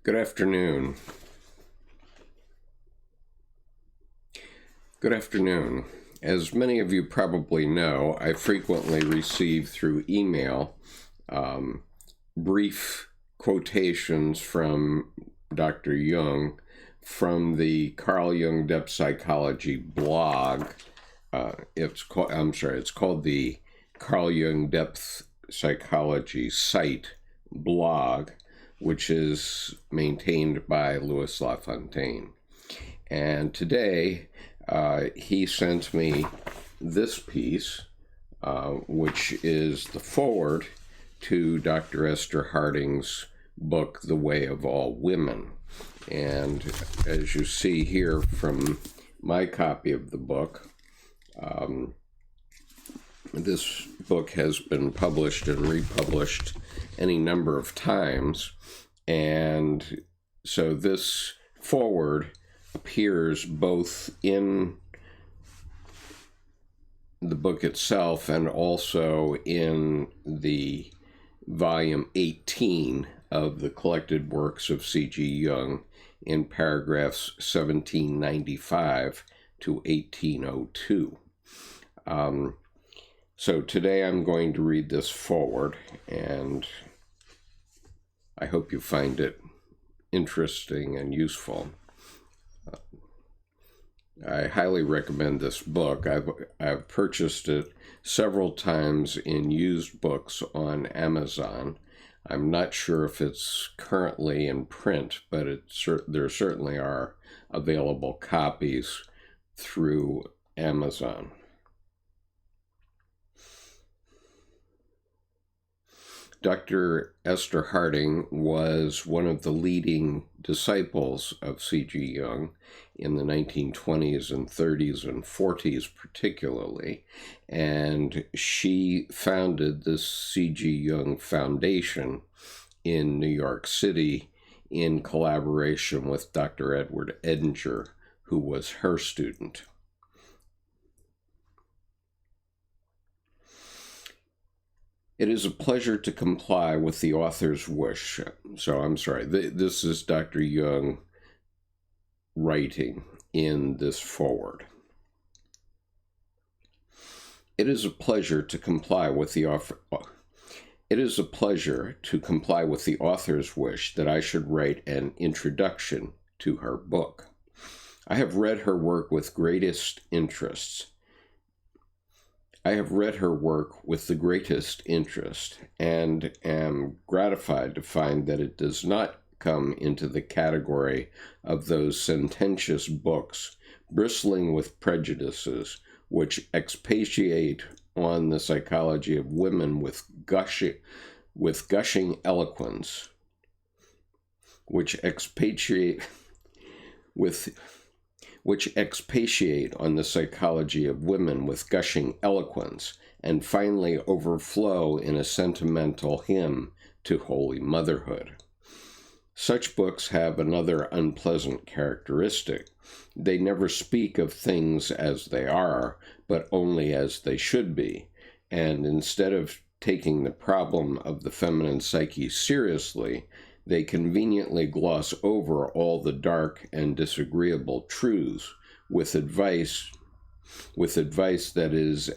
Good afternoon. Good afternoon. As many of you probably know, I frequently receive through email brief quotations from Dr. Jung from the Carl Jung Depth Psychology blog. It's called the Carl Jung Depth Psychology site blog, which is maintained by Louis LaFontaine. And today, he sent me this piece, which is the foreword to Dr. Esther Harding's book, The Way of All Women. And as you see here from my copy of the book, this book has been published and republished any number of times. And so this foreword appears both in the book itself and also in the volume 18 of the collected works of C.G. Jung in paragraphs 1795 to 1802. So today I'm going to read this foreword, and I hope you find it interesting and useful. I highly recommend this book. I've purchased it several times in used books on Amazon. I'm not sure if it's currently in print, but there certainly are available copies through Amazon. Dr. Esther Harding was one of the leading disciples of C.G. Jung in the 1920s and 30s and 40s particularly, and she founded the C.G. Jung Foundation in New York City in collaboration with Dr. Edward Edinger, who was her student. It is a pleasure to comply with the author's wish. This is Dr. Jung writing in this foreword. It is a pleasure to comply with the author's wish that I should write an introduction to her book. I have read her work with the greatest interest, and am gratified to find that it does not come into the category of those sententious books bristling with prejudices which expatiate on the psychology of women with gushing eloquence, which expatiate on the psychology of women with gushing eloquence, and finally overflow in a sentimental hymn to holy motherhood. Such books have another unpleasant characteristic. They never speak of things as they are, but only as they should be, and instead of taking the problem of the feminine psyche seriously, they conveniently gloss over all the dark and disagreeable truths with advice that is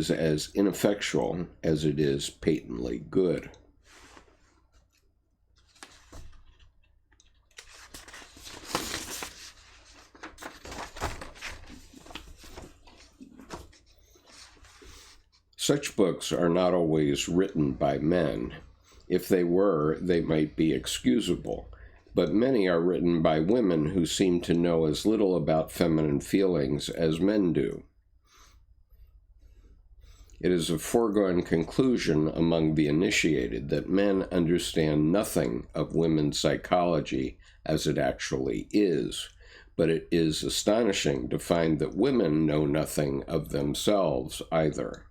as ineffectual as it is patently good. Such books are not always written by men. If they were, they might be excusable, but many are written by women who seem to know as little about feminine feelings as men do. It is a foregone conclusion among the initiated that men understand nothing of women's psychology as it actually is, but it is astonishing to find that women know nothing of themselves either.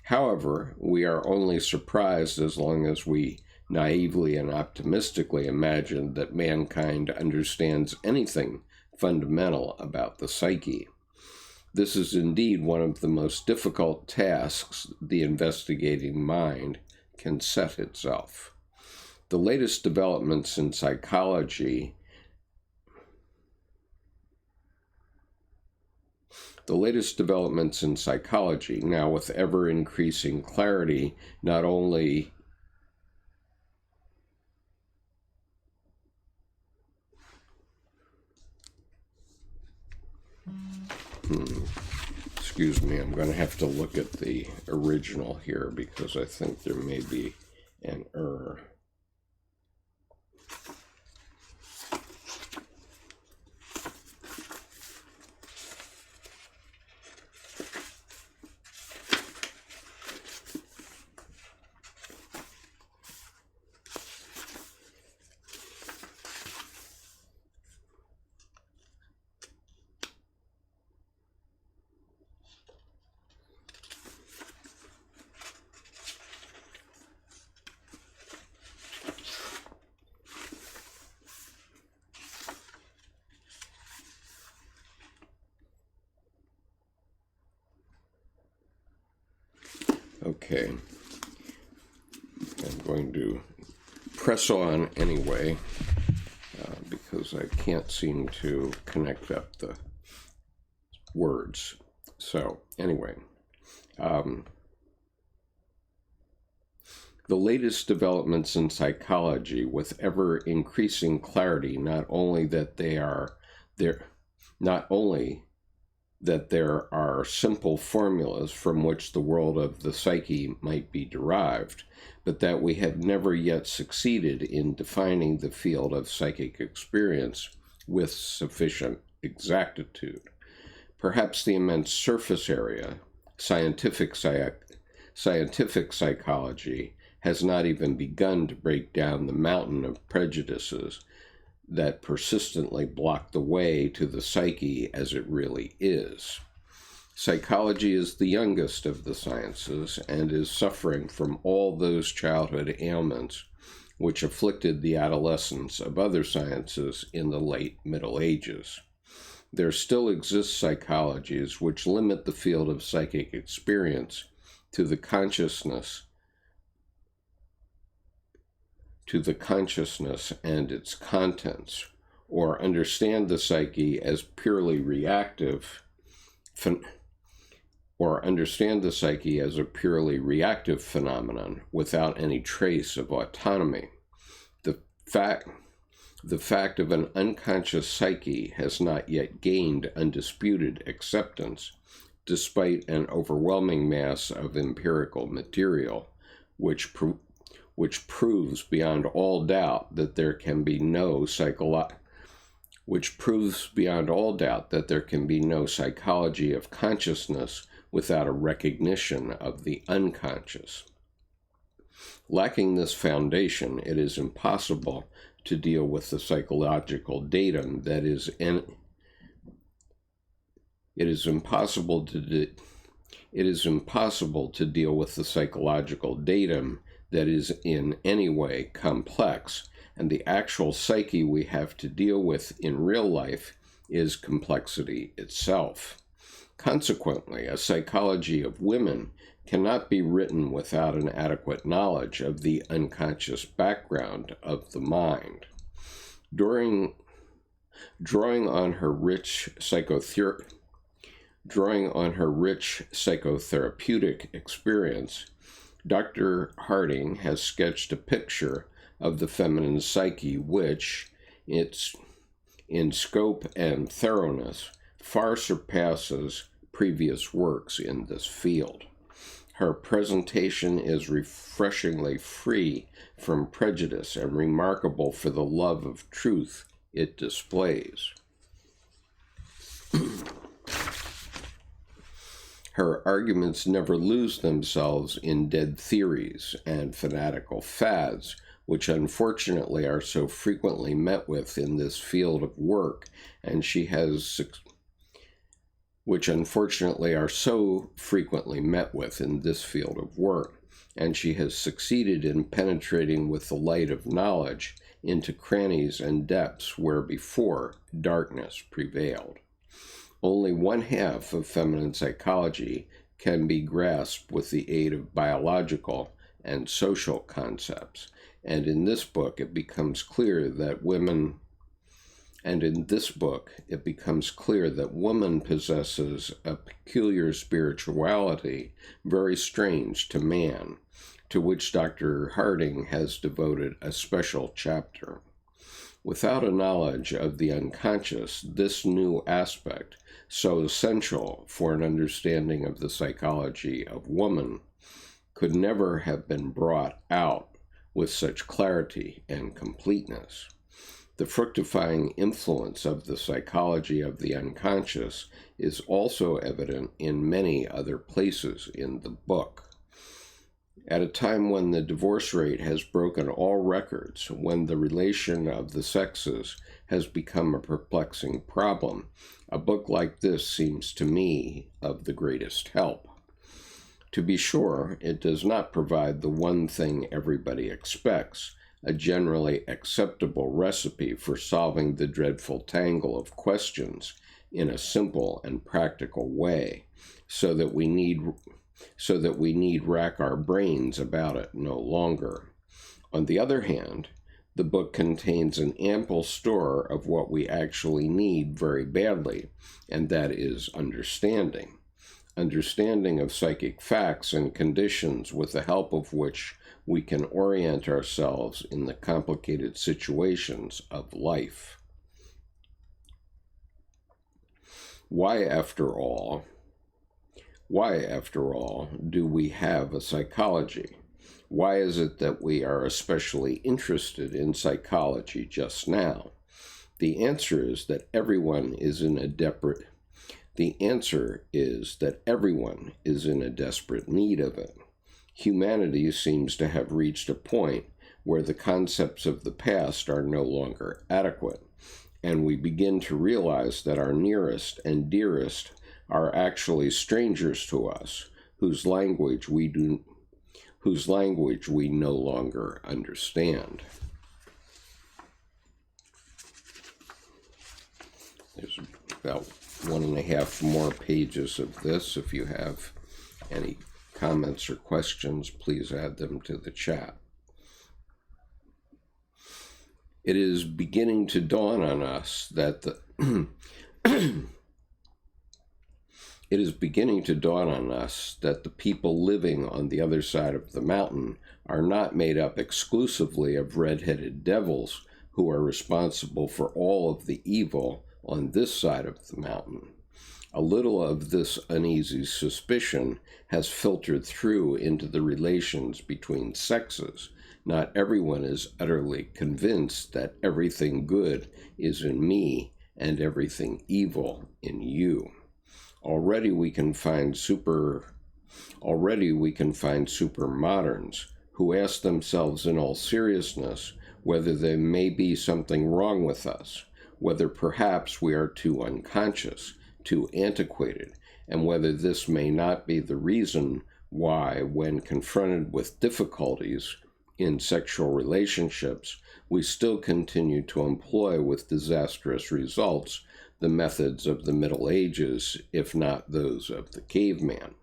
However, we are only surprised as long as we naively and optimistically imagine that mankind understands anything fundamental about the psyche. This is indeed one of the most difficult tasks the investigating mind can set itself. The latest developments in psychology now with ever-increasing clarity, not only excuse me, I'm going to have to look at the original here because I think there may be an error. Okay, I'm going to press on anyway because I can't seem to connect up the words. So anyway, the latest developments in psychology with ever-increasing clarity, not only that there are simple formulas from which the world of the psyche might be derived, but that we have never yet succeeded in defining the field of psychic experience with sufficient exactitude. Perhaps the immense surface area, scientific psychology, has not even begun to break down the mountain of prejudices that persistently block the way to the psyche as it really is. Psychology is the youngest of the sciences and is suffering from all those childhood ailments which afflicted the adolescence of other sciences in the late Middle Ages. There still exist psychologies which limit the field of psychic experience to the consciousness and its contents, or understand the psyche as purely reactive, phenomenon without any trace of autonomy. The fact of an unconscious psyche has not yet gained undisputed acceptance, despite an overwhelming mass of empirical material, which proves beyond all doubt that there can be no psychology of consciousness without a recognition of the unconscious. Lacking this foundation, it is impossible to deal with the psychological datum that is in any way complex, and the actual psyche we have to deal with in real life is complexity itself. Consequently, a psychology of women cannot be written without an adequate knowledge of the unconscious background of the mind. Drawing on her rich psychotherapeutic experience, Dr. Harding has sketched a picture of the feminine psyche which, in scope and thoroughness, far surpasses previous works in this field. Her presentation is refreshingly free from prejudice and remarkable for the love of truth it displays. Her arguments never lose themselves in dead theories and fanatical fads, which unfortunately are so frequently met with in this field of work, and she has succeeded in penetrating with the light of knowledge into crannies and depths where before darkness prevailed. Only one half of feminine psychology can be grasped with the aid of biological and social concepts. And in this book, it becomes clear that woman possesses a peculiar spirituality very strange to man, to which Dr. Harding has devoted a special chapter. Without a knowledge of the unconscious, this new aspect, so essential for an understanding of the psychology of woman, could never have been brought out with such clarity and completeness. The fructifying influence of the psychology of the unconscious is also evident in many other places in the book. At a time when the divorce rate has broken all records, when the relation of the sexes has become a perplexing problem, a book like this seems to me of the greatest help. To be sure, it does not provide the one thing everybody expects, a generally acceptable recipe for solving the dreadful tangle of questions in a simple and practical way, so that we need rack our brains about it no longer. On the other hand, the book contains an ample store of what we actually need very badly, and that is understanding. Understanding of psychic facts and conditions with the help of which we can orient ourselves in the complicated situations of life. Why, after all, do we have a psychology? Why is it that we are especially interested in psychology just now? The answer is that everyone is in a desperate need of it. Humanity seems to have reached a point where the concepts of the past are no longer adequate, and we begin to realize that our nearest and dearest are actually strangers to us, whose language we no longer understand. There's about 1.5 more pages of this. If you have any comments or questions, please add them to the chat. It is beginning to dawn on us that the people living on the other side of the mountain are not made up exclusively of red-headed devils who are responsible for all of the evil on this side of the mountain. A little of this uneasy suspicion has filtered through into the relations between sexes. Not everyone is utterly convinced that everything good is in me and everything evil in you. Already we can find super moderns who ask themselves in all seriousness whether there may be something wrong with us, whether perhaps we are too unconscious, too antiquated, and whether this may not be the reason why, when confronted with difficulties in sexual relationships, we still continue to employ with disastrous results the methods of the Middle Ages, if not those of the caveman.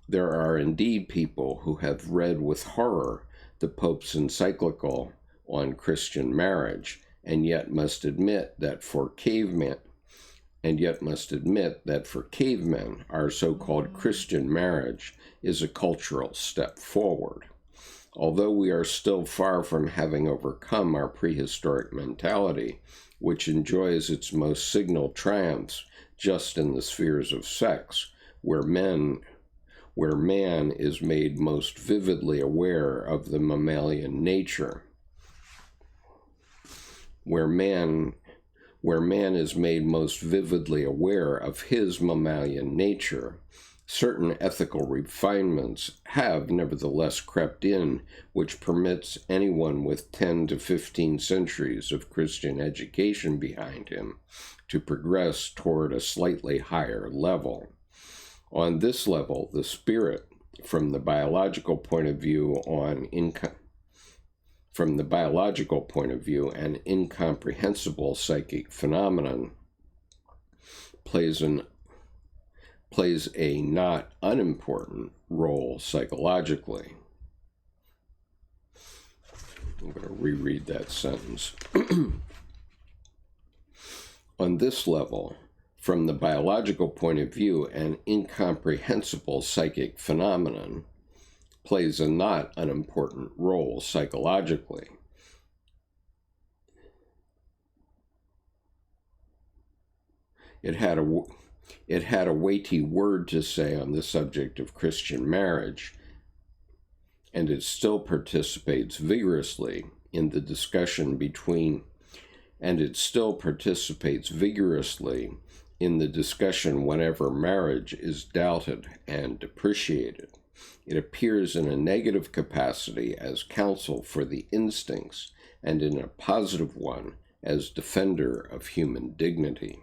There are indeed people who have read with horror the Pope's encyclical on Christian marriage, and yet must admit that for cavemen, our so-called Christian marriage is a cultural step forward. Although we are still far from having overcome our prehistoric mentality, which enjoys its most signal triumphs just in the spheres of sex, where man is made most vividly aware of the mammalian nature, where man is made most vividly aware of his mammalian nature, certain ethical refinements have nevertheless crept in, which permits anyone with 10 to 15 centuries of Christian education behind him to progress toward a slightly higher level. On this level, the spirit, from the biological point of view, an incomprehensible psychic phenomenon, plays a not unimportant role psychologically. I'm going to reread that sentence. On this level, from the biological point of view, an incomprehensible psychic phenomenon plays a not unimportant role psychologically. It had a weighty word to say on the subject of Christian marriage, and it still participates vigorously in the discussion whenever marriage is doubted and depreciated. It appears in a negative capacity as counsel for the instincts, and in a positive one as defender of human dignity.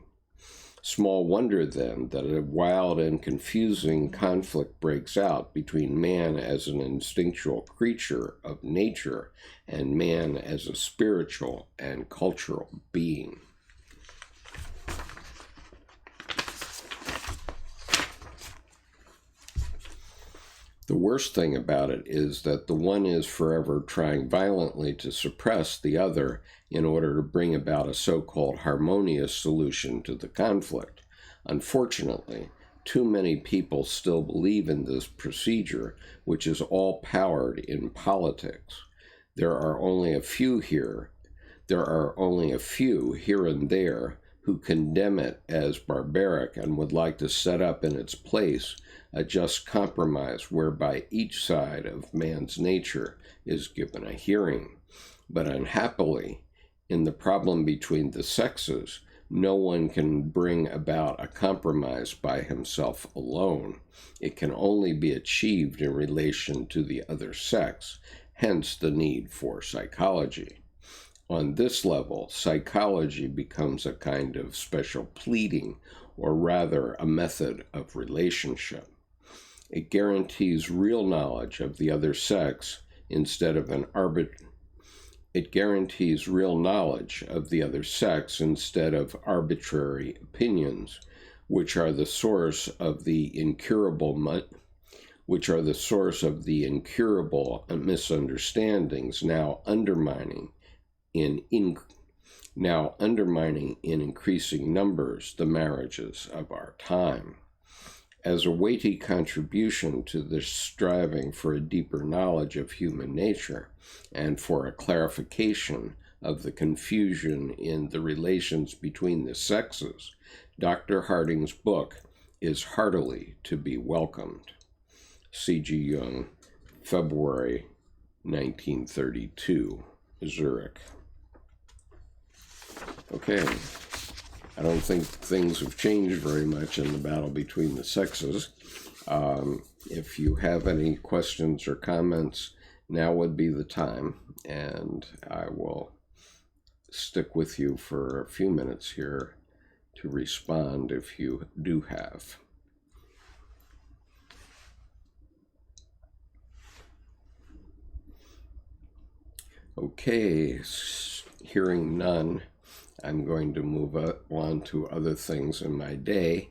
Small wonder, then, that a wild and confusing conflict breaks out between man as an instinctual creature of nature and man as a spiritual and cultural being. The worst thing about it is that the one is forever trying violently to suppress the other in order to bring about a so-called harmonious solution to the conflict. Unfortunately, too many people still believe in this procedure, which is all powered in politics. There are only a few here and there who condemn it as barbaric and would like to set up in its place a just compromise whereby each side of man's nature is given a hearing. But unhappily, in the problem between the sexes, no one can bring about a compromise by himself alone. It can only be achieved in relation to the other sex, hence the need for psychology. On this level, psychology becomes a kind of special pleading, or rather a method of relationship. It guarantees real knowledge of the other sex instead of arbitrary opinions, which are the source of the incurable misunderstandings now undermining in increasing numbers the marriages of our time. As a weighty contribution to this striving for a deeper knowledge of human nature and for a clarification of the confusion in the relations between the sexes, Dr. Harding's book is heartily to be welcomed. C.G. Jung, February 1932, Zurich. Okay. I don't think things have changed very much in the battle between the sexes. If you have any questions or comments, now would be the time, and I will stick with you for a few minutes here to respond if you do have. Okay, hearing none, I'm going to move on to other things in my day,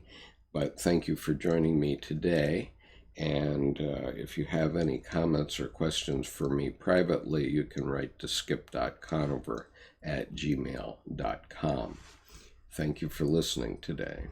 but thank you for joining me today. And if you have any comments or questions for me privately, you can write to skip.conover@gmail.com. Thank you for listening today.